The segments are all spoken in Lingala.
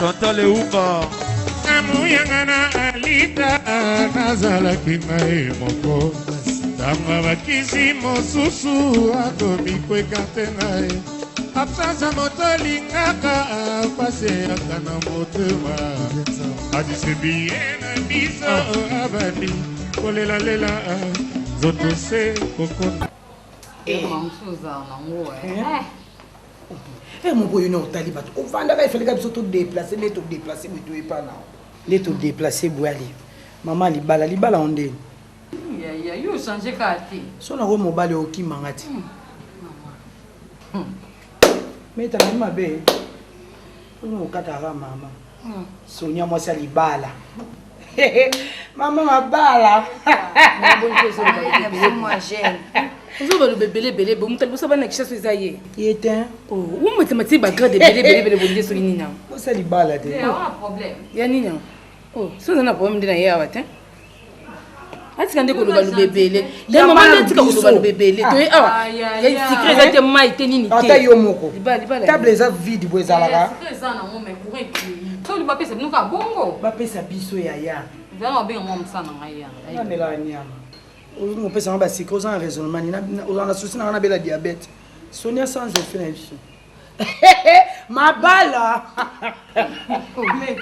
Chantal Eumba Namuyangana alita nazalaki naye moko Tanga bakisi mosusu akomi kwekarte naye Apasa moto lingaka paseyaka na motema Adise biye na biso abandi kolelalela zoto se kokona mon boy, non, Talibat. Au Vandala, il fallait que tu te déplaces, mais tu déplacer, mais tu es pas là. Les te déplacer, Boali. Maman, libala, on dit. Ya, yo changer kati. Son a mon balai au qui mangati. Mais t'as même ma belle. On katara, maman. Sonia, moi, ça libala. Maman, ma bala. Moi, j'aime. Vous avez le bébé, bon, vous savez que je suis ailleurs. Il était. Oh, vous mettez ma petite bagarre de bébé, vous dites sur Nina. Moi, ça libala. Il y a un problème. Il y a Nina. Oh, ça, c'est un problème de la yawate. Est-ce qu'on dit que le bébé, les mamans disent que le bébé, il y a un secret de maïté Nini. Attends, Yomoko. Table les a vide, vous avez là. C'est ça, non, mais pour être. Ça, le papier, c'est nous qui avons bon. Papier, ça biso yaya. Vous allez bien, on ça, non, aïe. On est là, Niam. On peut savoir si cause un raisonnement, on a souci on a la diabète. Sonia sans effet. Ma balle. Oh mec,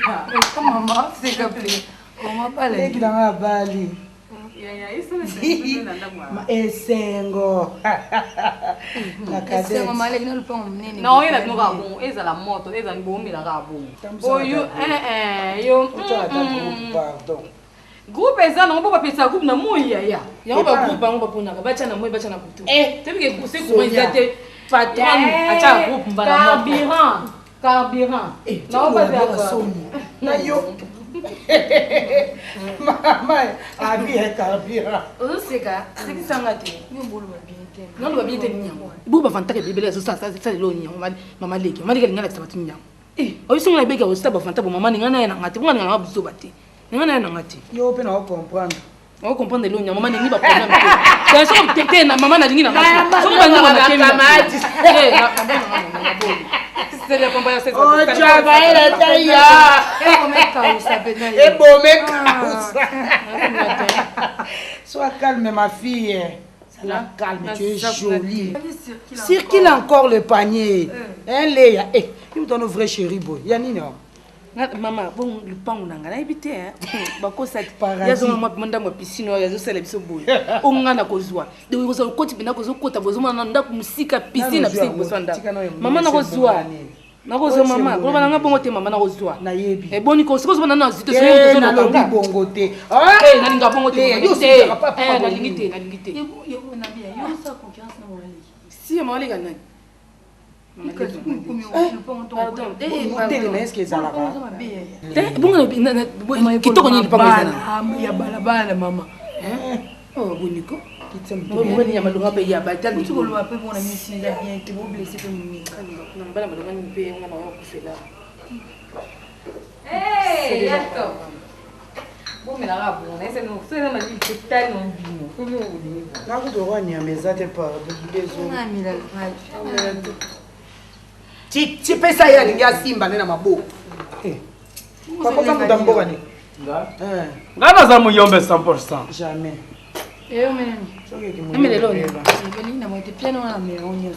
comment maman c'est appelé? Comment pas les qui dans la balle. Ya, isso mesmo. Ma esengo. La cadette. Esengo malé não pão menino. Não, ele não tá bom. Essa la moto, essa não bom, mira tá bom. Oh, eu pardon. Groupe eza na mboka pesa groupe na moya ya. Ya ba groupe bango bapona ka bacha na moya bacha na kutu. Tebi ke kuse ko ezate patron acha groupe mbala mo. Carburant. Na ba za Sonia. Na yo. Mama, abi é carburant. O seka, seki sangate. Ni mbolo ba bien. Non ba bien te nyamo. Ibu ba fanta ke bibele so sa lo nyamo mama leki. Mama leki ngala tsabatu nyamo. O so ngala beka o sta ba fanta bo mama ngana na ngati ngana ngaba buso bati. Ngana na ngati. Yo pe na comprendre. On comprend de l'oignon, maman n'est pas problème. C'est ça que t'es na maman n'a dit na. So ba na na kemi. C'est la compagnie c'est ça. Oh travail la taille. Et bon mec ça s'appelle. Et bon mec. Sois calme ma fille. Ça la calme, tu es jolie. Circule encore le panier. Hein Léa. Eh, il me donne un vrai chéri boy. Yanino. Maman, bon, le pain on a gagné habité hein. Bako ça ya zo manda mo piscine ya zo sala biso boy. Onga na kozwa. De zo koti bina kozo kota bozo mana ndako musika piscine na piscine bozo nda. Maman na kozwa. Na kozo mama, ko bana nga bongo te mama na kozwa. Na yebi. E boni ko sikozo bana na zito so yo na longa bongo te. Ah, na linga bongo te. Yo te. Na lingite, na lingite. Yo na bien. Yo sa confiance na wali. Si ma wali gana. Kitoko nyingi pamoja ya balabala mama. Oh boniko. Mbona ya malunga pe ya batali. Tukolo wape bona misi ya bien te bo blessé pe mimi. Na mbala malunga ni pe ngana wa kufela. Eh, yato. Bon mais la rabu, on essaie de nous faire ma vie totale non bino. Comment vous dites? Na ko do wanya meza te pardon désolé. Na mila rabu. Tu peux ça y aller, il y a Simba na mabo. Papa quand tu mboka ni. Ngana za muyombe 100%. Jamais. Eu mesmo. Mais les lois. Ni na moite piano na me onyo.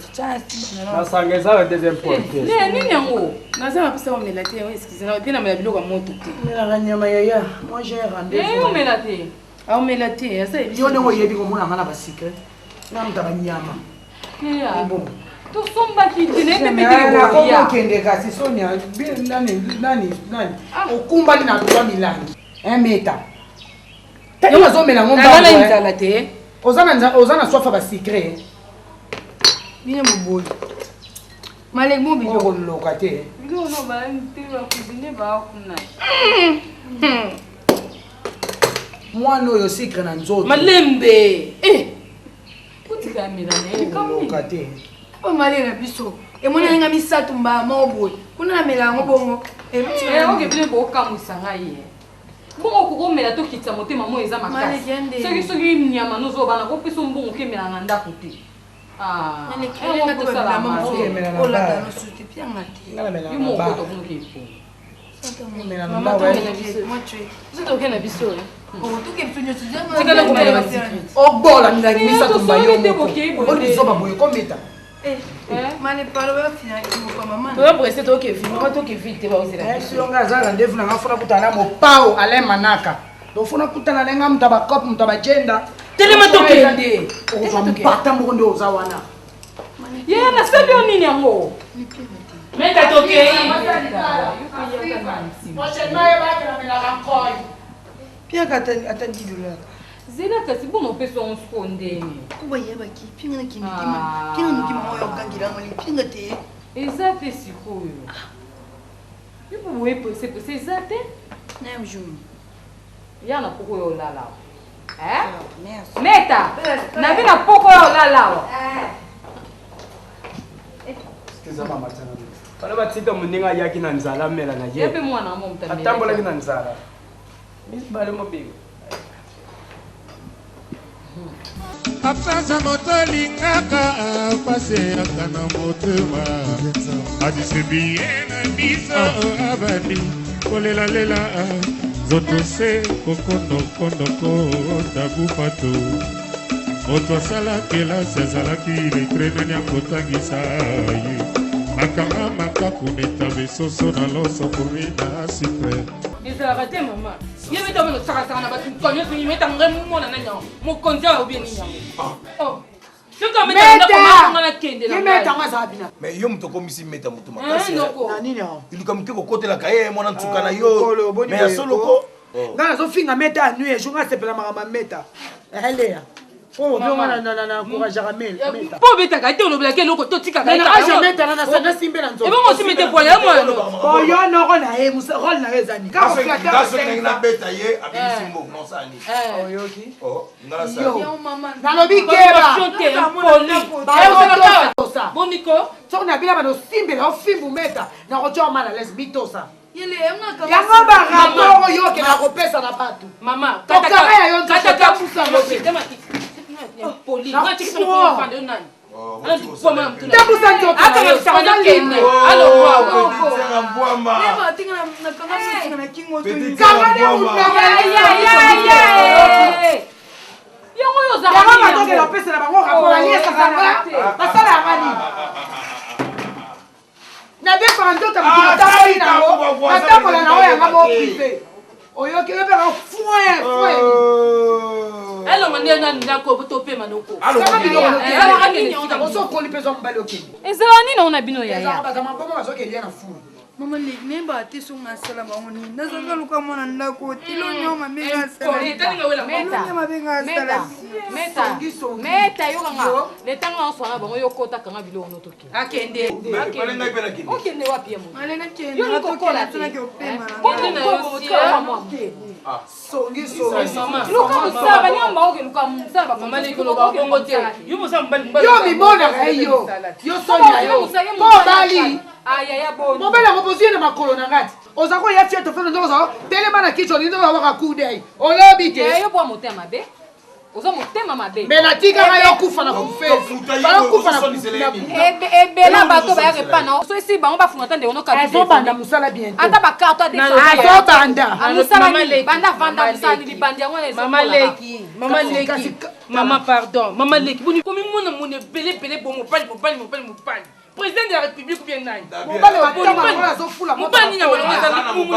Na sangeza le deuxième point. Ni nyango. Na za mapesa omelate, excusez moi, bien na mela biloko moto te. Mais la nyama yaya, moi j'ai rendez-vous. Eh omelate. Ah omelate, ça yo ndongo yebi ko mona ngana ba secret. Na mtaba nyama. Eh bon. To somba ki dinete me ko ya. Ko kende kasi Sonia, nani. Okumba ni na tola milangi. 1 meter. Yo mazomela ngomba. Ngana inzala te. Ozana sofa ba secret. Bine moboyi. Malek mo bijo ko lokate. Bijo no ba nti ba kuzine ba kuna. Mwana oyo secret na nzoto. Malembe. Kutika milane lokate. O mali na biso. E mona nga misatu mba moboyi. Kuna na melango bongo. Oke bile bo kamusanga ye. Bongo kukomela to kitsa motema mo eza makasi. Soki nyama nozo bana ko peso mbongo kemela na ndako te. Ah. Nene to sala mama. Ola ta no suti pianga te. Ngala mela. Yo mo ko to bongo ke po. obola milangi misato mbayongo olizoba boye kometa silonga aza randevu nanga funa kutana na mopao ale manaka dofuna kutana nenga mutu abakope mutu abagenda telema tokende mpata moko nde oza wana ye nasali yo nini yango meta tokei piaka atandilula zela kasi bona opesa onsuko ndeni kubayebaki pinga na kimikima kina mukima moyo okangira mali pinga te eza te sikoyo ipo boye pese eza te na mjumi yana poko yo olalawa meta nabi na poko yo olalawa Excuse mama tana. Pale batita muninga yaki na nzala mela na ye. Yepe mwana mo mtamela. Atambola kina nzala. Mis bale mo bigo. apanza moto alingaka apaseyaka na motema adisebiye na biso abandi kolelalela nzoto se kokondokondoko dabupato moto asalaki elasi azalaki letrenani akotangisa ye makanga makaku neta besoso na loso komina sipre ezalaka te mama ye beta bino sakasaka na bato nyonso yimeta ngai mona na nyango mokonzi awa obi eni nyango soki ametaa nakende yemetanga aza bina mais yo moto okomisi meta moto makasi nanini iluka moke kokotelaka ye mwana ntuka na yo mais ya soloko ngai nazofinga meta ya nui ejour nga asepela makambo meta eleya po obionganakourageaka meta mpo obetaka te olobelaki eloko totikaka metana nasimbe na ebongo osimete poale ya mwana oyo noko na ye role na ye ezani ndenge nabeta ye abimisi mbo nosani oyoki ngala nalobi keba boniko soki na bina bana osimbela ofimbu meta nakotyoma mala les bitosa yango barapport oyo okenda kopesa na bato tokara ya yo yango opesela bango rapport aliesaka basala yangani nabekaka nzoto batamoli nango batambola nango yanga moprive oyoki ebeka foin elongo nde nani ndako topema noko osokoli mpe zwa mobali okende ezala nini ona bino yaya bazamabongo bazokelia na fulu mama leki nayeba te so ngasala bango nini nazaka luka mwana ndako tilo nyo mabe ngasala meta yokanga letanga oswana bango yokotakanga biloko notoke akende wapi yo mimonaka yo sonia yo mobali mobali yango bozwi na makolo na ngati oza koya fie tofana nzo oza telema na kicho lindo waka kudei olobi te oza motema mabe me natikaka yo kufa na kofesi bayokufa ebela bato bayaka epana so esi bango bafunga ta ndeko nokazobanda mosala bien ata bakarte azobanda banda vanda mosala libandi yango mama pardon mama leki boni komi mona mona ebele bo mopali président de la République ou bien nani mobali nini amalongo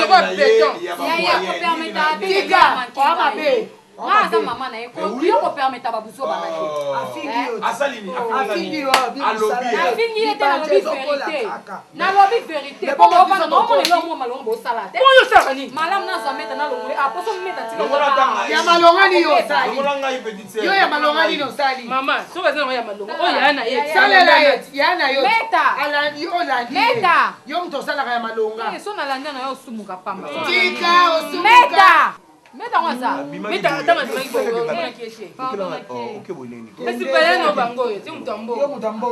permettre aza mama na ye yo kopermeta babuso banaki afingi ye te nalobi vérité naomonelongo malongo bosala te oyosalaka nini malamu nazwa meta nalongole aposo meta ya malonga nini osali yo ya malonga nini osali mama soki aza nango ya malongo oyo ya na ye salela ye ya na yo meta alandi olandi yo moto osalaka ya malonga so nalandi na yo osumuka pamba tika osumuka meta ngwaza meta tanga zimaki bongo na kieshe esi bayano bangoyo ti mutambo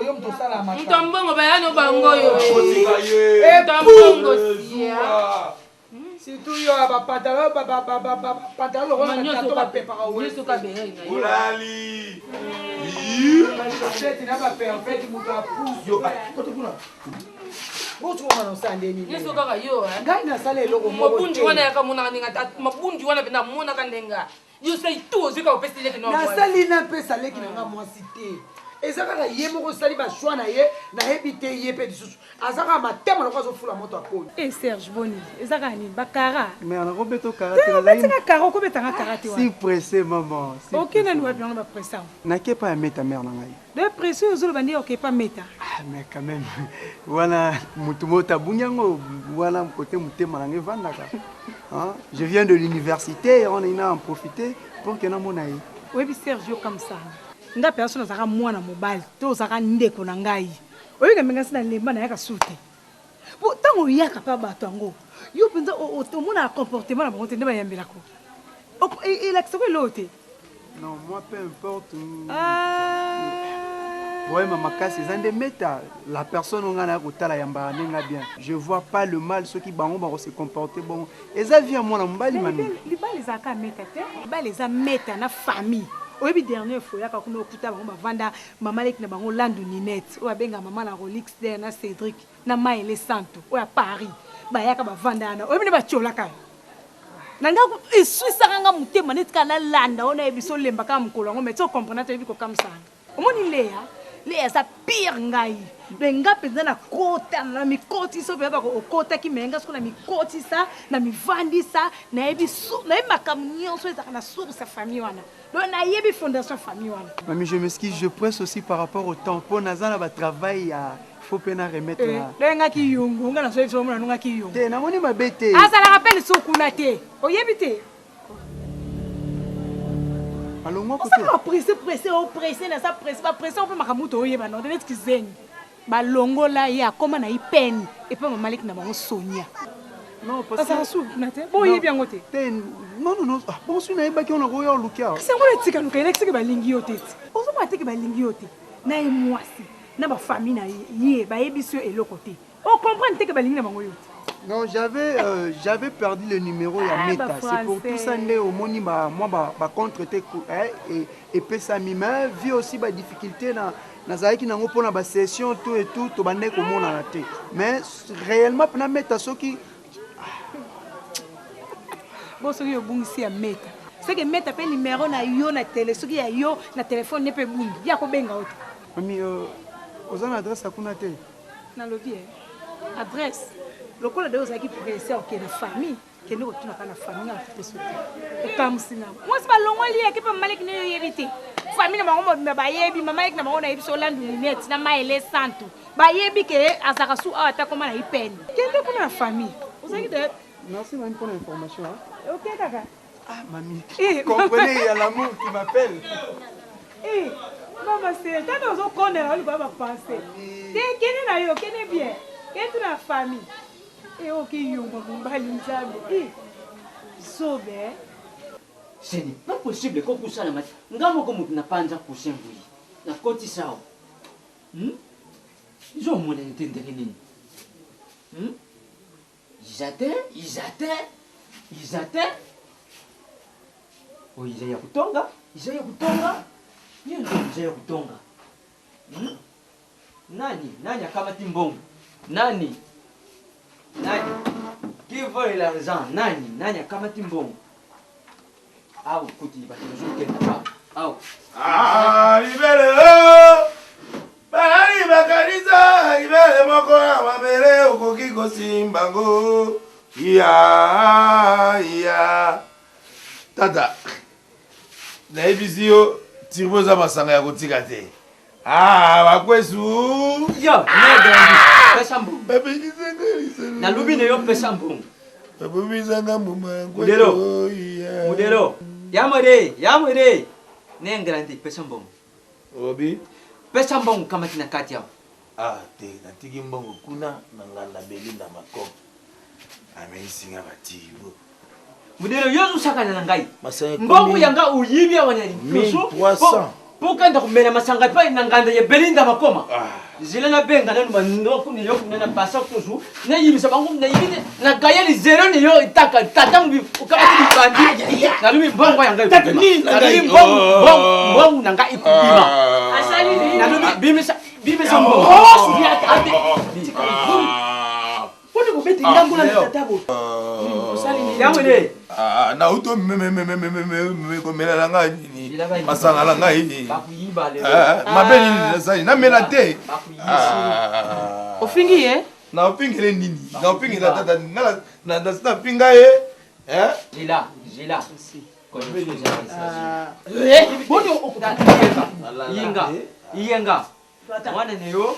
yo muto sala mata mutambo bayano bangoyo mutambo sia surtout yo ba patalo ko ba pepaka wo yeso ka bere na yo olali c'est na ba perfect muto apus yo kote kuna botu wana osande nini yeso kaka yo ngai nasala eloko mabundi wana yakamona ninga mabundi wana pena mona kandenga yo sai tout zika opesi leki no nasali na pesa leki nanga mwasi te eza kaka ye moko osali bashwa na ye nayebi te ye mpe lisusu aza kaka matema loko azofula moto aponi Serge Boni eza kaka nini bakara mais nakobeta okara te obetinga kara okobetanga kara te si pressé maman okende ni wapi yango bapresse yango nakepa ya meta mare na ngai de presse oyo ozoloba nde okepa meta mais quand même wana motu moko abungi yango wana kote motema na ngai evandaka je viens de l'université on ina en profiter pour que namona ye oyebi Serge yo kamsana nga mpe aso nazalaka mwana mobali to ozalaka ndeko na ngai oyika mbenga nsi na lemba nayaka su te po ntango oyaka mpe bato yango yo mpenza omonaka comportement na bango te nde bayambelako elakisako eloo te non moi peu importe vraiment makasi eza nde meta la personne onga na kotala yambaka ndenga bien je vois pas le mal soki bango bakose comporter bongo eza vie ya mwana mobali mami libala ezalaka meta te libala eza meta na famille oyebi dernier fois yaka kuna okuta bango bavanda mama leki na bango landu ninette oyo abenga mama na Rolix der na Cédric na Maëlle Santo oyo Paris bayaka bavanda yana oyebi ne batiolaka nanga eswisaka nga motema neti kala landa ona yebiso lemba kaka mokolo yango mais ti okomprena te oyebi kokamwisanga omoni leya eza pire ngai me nga mpenza na kota na mikotisa ope yabaka okotaki me nga soko na mikotisa na mivandisa nayebi makambo nyonso ezalaka na source ya famille wana donc nayebi fondation famille wana mami je m'excuse je presse aussi par rapport au temps mpo naza na batravail ya faut pena remettre loyengaki yungu nga nasoyebi somona nongaki yungu te namoni mabe te azalaka mpe lisusu kuna te oyebi te alongwa presse naza bapresse mpe makambo to oyeba no neti kizengi balongola ye akoma na ye pene epe mamaleki na bango sonia azala su kuna te boyebi yango te non bonso nayebaki ona koya olukia kasi yango letikaluka elekisiki balingi yo te ti ozomona teke balingi yo te na ye mwasi na bafamille na ye bayebisi yo eloko te ocomprendre teke balingi na bango yo te non j'avais perdu le numéro ya meta c'est pour tout ça nde omoni moi contre te epesami mais vi aussi badifficulté nazalaki nango mpona basession tout et tout tobandai komonana te mais réellement mpena meta soki bo soki obungisi ya meta soki meta mpe numéro na yo na tele soki ya yo na telefone ne mpe bungi ya kobenga yo te mami oza na adresse akuna te nalobi adresse lokola de ozalaki presse okende famille kende kotunaka na famille akute so te ekamwisina mwasi balongoli yeke mpe mamaleki ne yo yebi te famille na bango mobimba bayebi mamaleki na bango nayebi so olandu linete na Maëlle Santo bayebi ke azalaka su awa ata koma na ye pene kende kuna na famille ozalaki de merci mami pour l'information ok kaka mami comprenez il y a l'amour qui m'appelle mama c'est tata ozokondela olikoya bapense te kende na yo kende bien kende na famille okiyunga mobali nzambe sobe ce n'est pas possible kokusala mati nga moko motu napanza kusembuyi nakotisawo izomonene te ndenge nini izate o iza ya kutonga niyo ndo iza ya kutonga nani akamati mbongo nani qui vole l'argent nani akamati mbongo awu kuti batozokenda awu libele bali bakanisa libele moko ya mabele okoki kosimbango ya tata nayebisi yo tirbo eza masanga ya kotika te bakwesu yo pesa mbongo nalubi na yo pesa mbongo babubizanga mbuma mudelo yamwere nengrandi pesa mbongo obi pesa mbongo kamati na kati yao te natiki mbongo kuna na nganda belinda mako ameisinga batibo mudelo yo usakana na ngai mbongo yanga uyibi awanani 1300 pokaenda kumena masanga pa na nganda ya belinda makoma zile na benga na ndoko ni yo kuna pasa kuzu na yimisa bangu na yimine na gaya ni zero ni yo itaka tata mbi ukamati bandi na lumi mbongo yanga na lumi mbongo nanga ikubima asali na lumi bimisa mbongo ndangula tatabo na uto komela ngai nini masanga la ngai mabe nini nasali namela te ofingi ye na opingele nini na opingela tata na pinga ye Gila Iyenga mwana neyo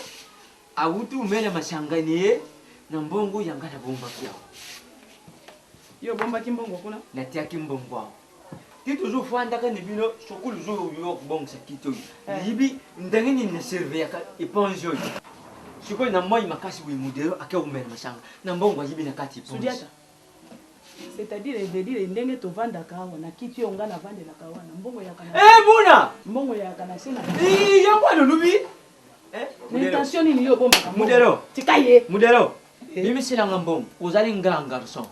awutu umele mashangani na mbongo yanga na bomba kiao yo bomba kimbongo kuna natia kimbongo ti toujours fanda ka nibino sokulu zo yo bongo sakito yibi ndangeni ne serve ya iponjo siko na moi makasi wi mudero ake umele mashanga na mbongo yibi na kati iponjo c'est-à-dire dire ndenge to vanda kawa na kiti yo ngana vande la kawa na mbongo ya kana buna mbongo ya kana sina yango lulubi l'intention ni yo bomba kamo mudero tikaye mudero mimi sina ngambongo uzali grand garçon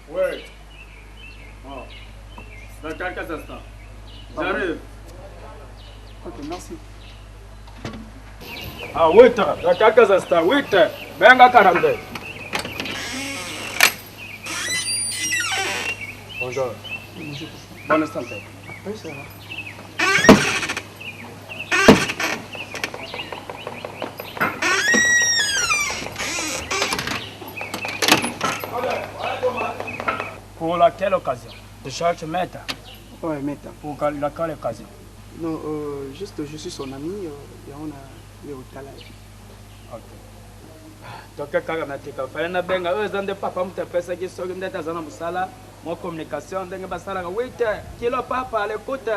Ouais. Dans quelques instants. J'arrive. Ok, merci. Ah, oui, dans quelques instants. Oui, venga, Karambé. Bonjour. Bonne santé. Oui, ça va. Pour laquelle occasion? Tu cherches Meta? Ouais, Meta. Pour laquelle occasion? Non, juste je suis son ami et on a eu au talent. Ok. Donc, kaka fayana benga ezande papa mutepesa kisoki ndeta zana musala mo communication ndenge basala ka wait kilo papa à l'écoute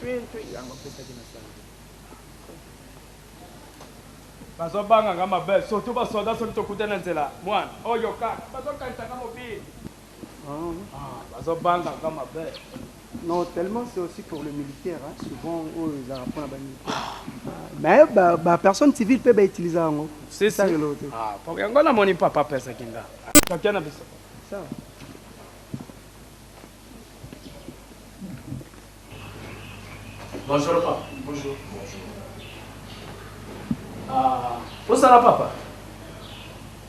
puis yango pesa kina sala bazobanga nga mabe surtout basoda soki tokutana nzela mwana oyo kaka bazokanisa ka mobile bazobanga nga mabe. Non, tellement c'est aussi pour le militaire. Hein. Souvent, ils apprennent à militaire. Mais personne civile peut utiliser ça. C'est ça. Ah, pour que on a mon papa pesa kinga. Quelqu'un a vu ça. Ça. Bonjour papa. Bonjour. Ah, où ça va papa?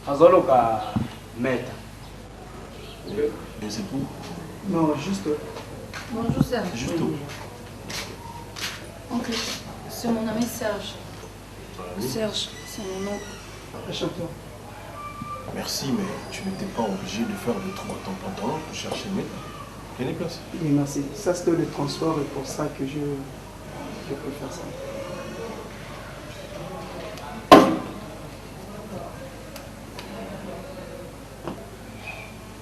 Azoloka Meta. C'est pour? Non, juste. Bonjour Serge. Juste. Oncle, c'est mon ami Serge. Serge, c'est mon oncle. Enchanté. Merci, mais tu n'étais pas obligé de faire le trou à ton pantalon pour chercher Meta. Quelle est place? Oui, merci. Ça, c'était le transport et pour ça que je peux faire ça.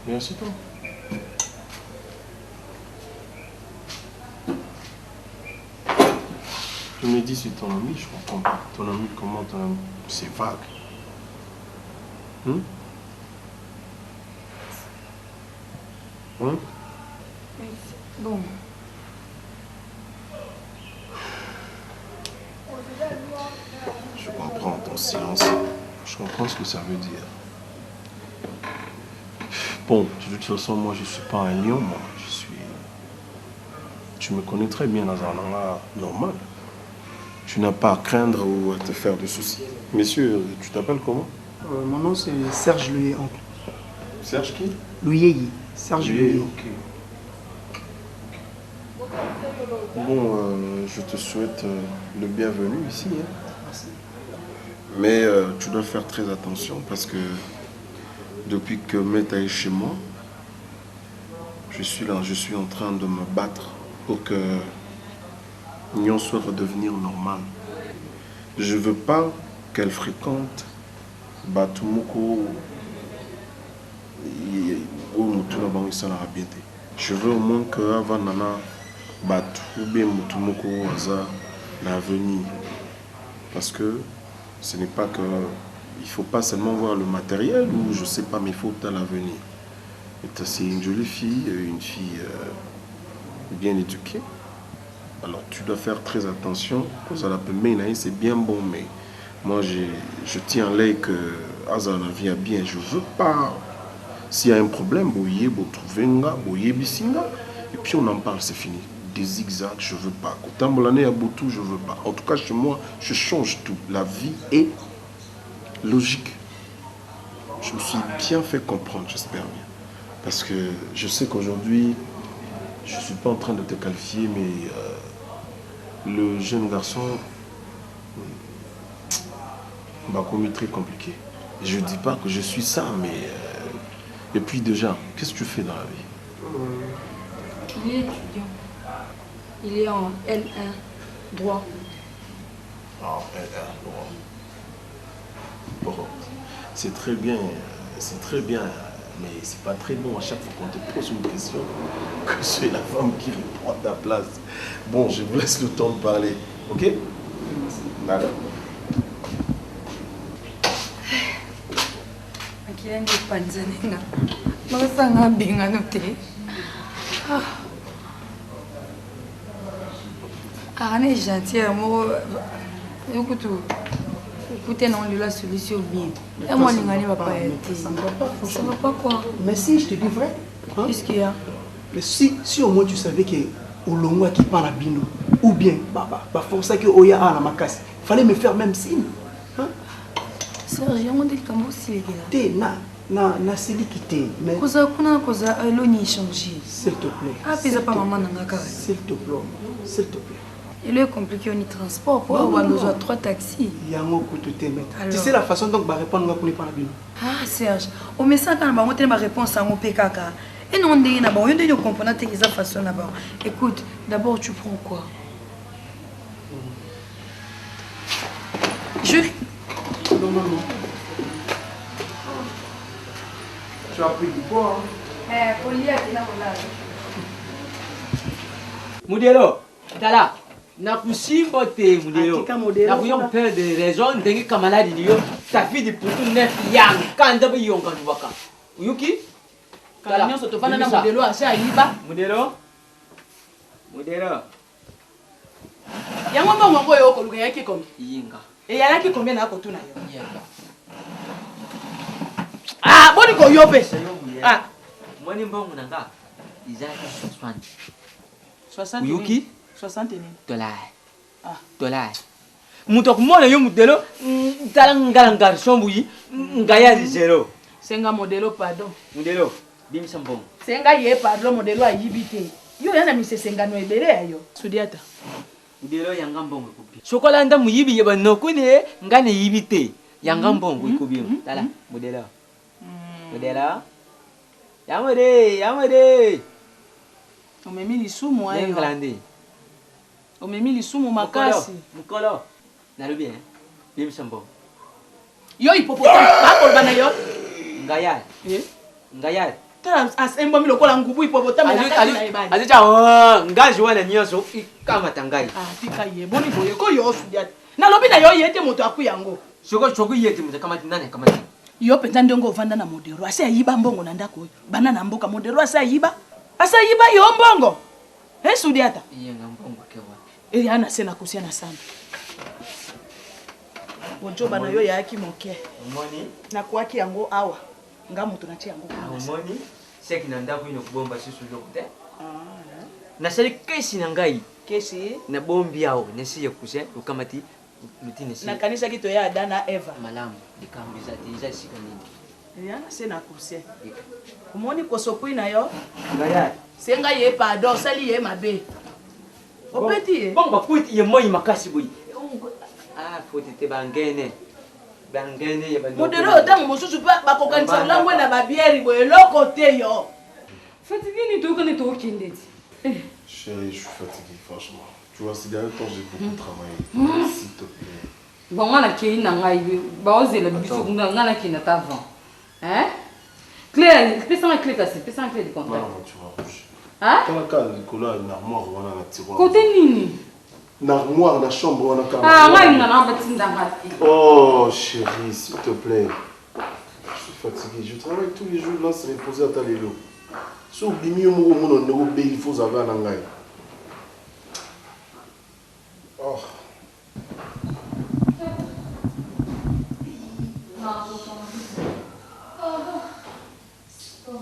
Merci toi. Tu me dis c'est ton ami, je comprends pas. Ton ami, comment ton ami? C'est vague. Bon. Je comprends ton silence. Je comprends ce que ça veut dire. Bon, de toute façon, moi, je ne suis pas un lion, moi. Je suis... Tu me connais très bien dans un endroit normal. Tu n'as pas à craindre ou à te faire de soucis. Messieurs, tu t'appelles comment? Mon nom, c'est Serge Louis, oncle. Serge qui? Louis. Serge Louis. Ok. Bon, je te souhaite le bienvenu ici. Hein. Merci. Mais tu dois faire très attention parce que depuis que Meta est chez moi, je suis là, je suis en train de me battre pour que Nyon soit redevenir normal. Je veux pas qu'elle fréquente Batumuko ou Mutuna Bangisala Rabiente. Je veux au moins que avant Nana Batu ou bien Mutumoko Aza l'avenir. Parce que ce n'est pas que... Il ne faut pas seulement voir le matériel ou je ne sais pas, mais il faut dans l'avenir. C'est une jolie fille, une fille bien éduquée. Alors tu dois faire très attention. C'est bien bon, mais moi je tiens à l'œil que Azana vient bien. Je ne veux pas S'il y a un problème, boyé, trouvenga, boyé, bisinga, et puis on en parle, c'est fini. Des zigzags, je veux pas. Kotambolane à Boutou, je veux pas. En tout cas, chez moi, je change tout. La vie est logique. Je me suis bien fait comprendre, j'espère bien. Parce que je sais qu'aujourd'hui, je ne suis pas en train de te qualifier, mais le jeune garçon m'a commis très compliqué. Je ne dis pas que je suis ça, mais... Et puis déjà, qu'est-ce que tu fais dans la vie? Il est étudiant. Il est en L1, droit. En L1, droit. Bon, c'est très bien, mais c'est pas très bon à chaque fois qu'on te pose une question que c'est la femme qui répond à ta place. Bon, je vous laisse le temps de parler, ok? D'accord. Akiende panzanenga. Masanga bingano te. Ah, on est gentil, moi. Écoute, écoutez, non, la solution bien. Et moi, je va pas être. Ça ne va pas quoi. Mais si, je te dis vrai. Hein? Qu'est-ce qu'il y a? Mais si au moins tu savais que Olongo qui parle à Bino, ou bien, force que Oya a la macasse, il fallait me faire même signe. Hein? Serge, on dit comment c'est là. Na sili quitté. Mais. Koza l'oni changé. S'il te plaît. Ah, puis pas maman nanga. S'il te plaît. S'il te plaît. Il est compliqué, on y transport. Pour avoir besoin de 3 taxis. Il y a un mot que tu t'aimes. Tu sais la façon dont je vais répondre pour ne pas la Bino. Ah, Serge, au message, quand on a ma réponse à mon PKK. Et non, on est d'abord, on a comprenant de la façon là-bas. Écoute, d'abord, tu prends quoi? Je. Non. Tu as pris du poids, hein? Pour lire, tu n'as pas. Modelo, tala. Na kusimbo te modelo. Na kuyon père de raison dengi kamala di yo. Ta fille de putu nef yang kanda ba yon kan baka. Uyuki? Kala nyoso to fana na modelo asha yiba. Modelo. Yango mbongo ngo yo ko luga yake komi. Yinga. E yalaki combien na ko tuna yo? Yinga. Ah, boni ko yo pe. Ah, Mwani mbongo nanga. Izaki 60. Uyuki? 60 ni. Dollar. Muto kumona yo modelo talanga garçon buyi ngaya zero. Senga modelo pardon. Modelo bimisa mbongo. Senga ye pardon modelo ayibite. Yo yana misesenga no ebere ayo. Sudiata. Modelo yanga mbongo kubi. Chokola nda muyibi yeba nokune ngane yibite. Yanga mbongo kubi. Tala modelo. Modelo. Yamade. Omemi lisumu ayo. Englande. Omemi lisumu makasi. Mukolo. Nalubi hein. Bimisa mbongo. Yo hippopotamus bakolo bana yo. Ngaya. Ngaya. Tala asembo mi lokola ngubu hippopotamus na kati na ebali. Azicha ngaji wana nyoso ikama tangai. Ah, tika ye boni boye ko yo sudiata. Na lobi na yo yete moto akuyango. Choko yete moto kama nani kama nani. Yo penza ndongo ovanda na modero ase ayiba mbongo na ndako bana na mboka modero ase ayiba yo mbongo sudiata iye nga mbongo kewa eri ana sena kusiana sana bonjo bana yo yaki moke moni na kwaki yango awa nga mutu na yango moni seki na ndako ino kubomba sisu lokute na sali kesi na ngai kesi na bombi yao nesi yakuse ukamati lutine si na kanisa kito ya Adana Eva malamu dikambiza tiza sikanini yana sena kusie umoni kosopui na yo ngaya senga ye pardon sali ye mabe opeti bongo puti ye moyi makasi boyi foti te bangene ya bando modelo otango mosusu pa bakokanisa langwe na babieri boye loko te yo Fatigué ni to kone to kindeti. Chérie, je suis fatigué, franchement. Tu vois, ces derniers temps, j'ai beaucoup travaillé. S'il te plaît. Bon, on a qui n'a pas eu. Bah, on a biso, on a qui n'a pas avant. Hein? Claire, fais ça en clé cassée, fais ça en clé de contact. Non, tu vois. Hein? Quand on a Nicolas, une armoire, on a un tiroir. Côté nini? Une armoire, la chambre, on a un Ah, moi, il n'a pas de temps. Oh, chérie, s'il te plaît. Je suis fatigué. Je travaille tous les jours là, c'est reposer à Talélo. Si vous avez un il faut avoir un angai. Oh. Bon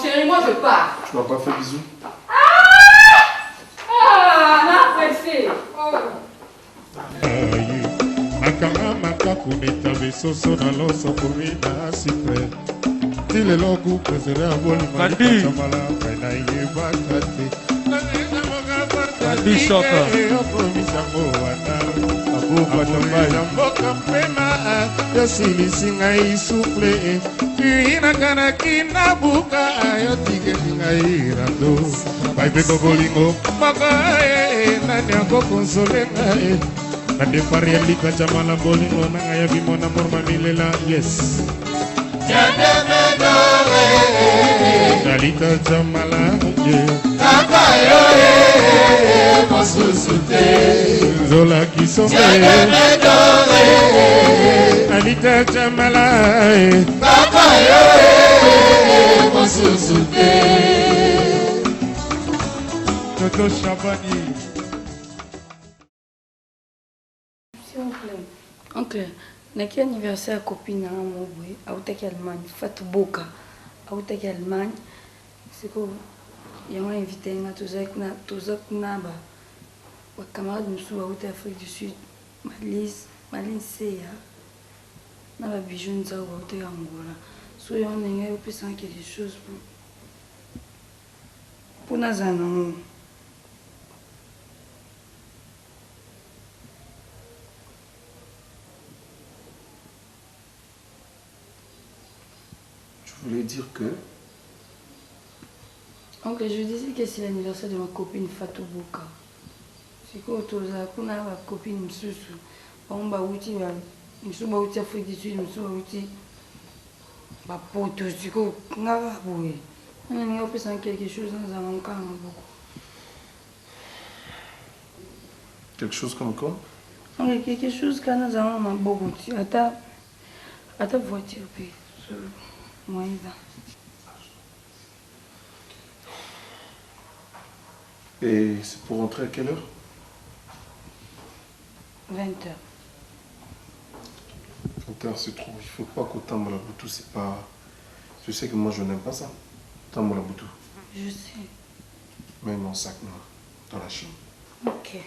chérie, moi je pars. Tu m'as pas fait bisous? Ah, pressé. Akanga makakuneta besoso na loso kumina sipre tile loku presere aboli malika chamala kaina yeba kate Bandi shoka okomisango wana abupa tambai mboka mpema yosilisinga isufle tuinakana kinabuka yotigelinga irando baipeko bolingo maka nani akokonsolenga Nade parialika chamala bolingo nanga ya bimona morma milela yes Jademedore Nalika chamala ye Kaka yo mosusute Zola kisome Jademedore Nalika chamala Kaka yo mosusute Toto Shabani Oncle, naki anniversaire ya copine na mo boye, autaki Allemagne, Fatou Boka, autaki Allemagne. Siko yango invité nga toza kuna ba camarade musu auta Afrique du Sud, Malise Seya. Na ba bijou nzao auta Angola. So yango ndenge opesa quelque chose pour nazana. Je voulais dire que... Oncle, je disais que c'est l'anniversaire de ma copine Fatou Boka. C'est quoi toza kuna ma copine Msusu. On va outi ba Msusu ba outi Afrique du Sud, Msusu ba outi ba poto siko ngava boye. On a opé sans quelque chose dans un cas beaucoup. Quelque chose comme quoi? Oui, quelque chose quand nous avons beaucoup. À ta voiture, puis moi, Et c'est pour rentrer à quelle heure? 20h. 20h, c'est trop. Il faut pas qu'au tambour la boutou, c'est pas... Je sais que moi, je n'aime pas ça. Tambour la boutou. Je sais. Mets mon sac noir dans la chambre. Ok.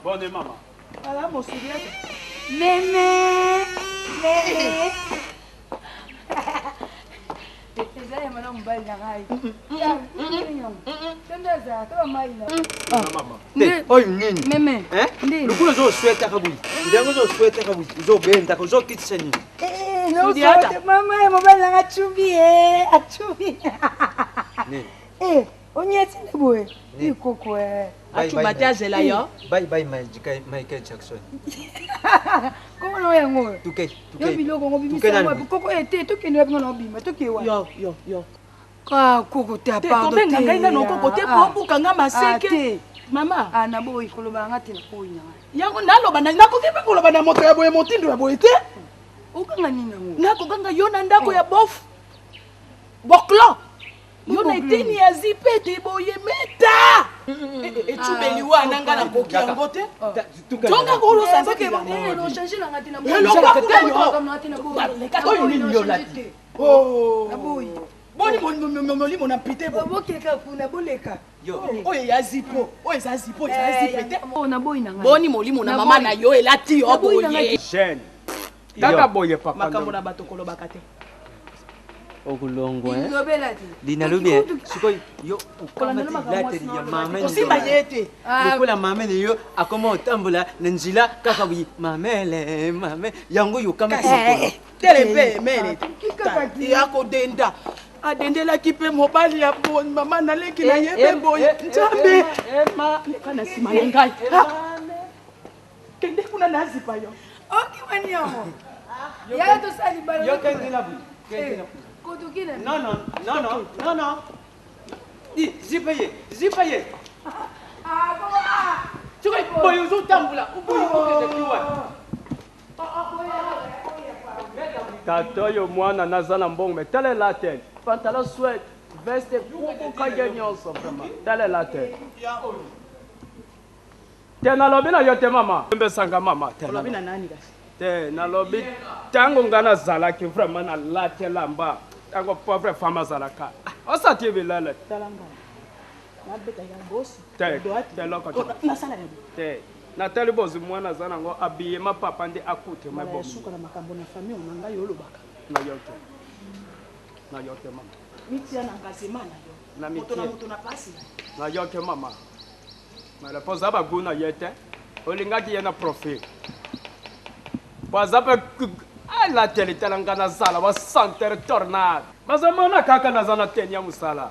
Bonne maman. Voilà mon sourire. Mémé. Ezali mwana mobali na ngai. Tendaza, toba mai na. Te, oyo nini? Meme. Ndini. Lukulu zo sweta kabuli. Ndango zo sweta kabuli. Zo benda ko zo kitisa nini? No so mama mobali na chumbi achubi. Ne. Onyeti boye. Ikoko Achubata zela yo. Bye Michael Jackson. Comment on yango? Tuke. Yo biloko ngo bimisa ngo koko ete tokende wapi ngona obima tokewa. Yo. Ka koko te apart. Te kobenga ngai na koko te po buka nga maseke. Mama. Na boy koloba nga te na koina. Yango naloba na nakoki pe koloba na moto ya boye motindo ya boye te. Okanga nini ngo? Nakokanga yo na ndako ya bof. Boklo. Yo na etini ya zipe te boye meta. Echubeli wana nga na koki yango te. Tonga ko lo sanza ke ba. Lo changer na ngati na boy. Lo kwa kuta yo. Comme ngati na boy. Oyo nini yo lati. Oh. Na boy. Boni molimo na pite bo. Bokeka kuna boleka. Yo. Oyo ya zipo. Oyo za zipo, za zipe te. Na boy na ngai. Boni molimo na mama na yo elati yo boye. Jeune. Kaka boye papa. Makambo na bato kolobaka te. Okulongo Linalobi siko yo ukamati late ya mama osimba yete lokola mama ne yo akoma otambola na nzila kaka wi mame yango yo kamati telepe mele yako denda adendelaki mpe mobali ya boni mama naleki na ye mpe boye nzambe kana nsima na ngai kende kuna nazipa yo okimani yango yaya tosali balo Yo kengina bu. kotukina Non. Di, zipaye. Tu vois, boy, uzo tambula. Uboyi de kiwa. Tato yo mwana nazana mbongo mais telle est la tête. Pantalon sweat, veste pour kage nyonso vraiment. Telle est la tête. Te nalobi na yo te mama. Mbe sanga mama. Olobi na nani kasi? Te nalobi tango ngana zalaki vraiment na late lamba. Tango pauvre femme zalaka. Osati bilele. Talanga. Na beta ya boss. Te loko. Na sala ya. Te. Na tele bozi mwana zana ngo abiye ma papa ndi akute ma bomo. Suka na makambo na famille onanga yo lobaka. Na yote mama. Mitia na ngazema na yo. Na mitia. Moto na pasi. Na yote mama. Mais pour ça, baguna yete, olinga qui yena profil. Pour ça, la télé telangana sala, wa santer tornade. Mais ça mona kaka na zana tenya musala.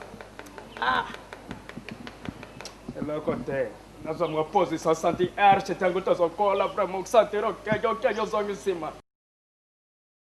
Le côté, na zama pose 60 R, c'est un goutte son cola vraiment santer ok, yo zongi sima.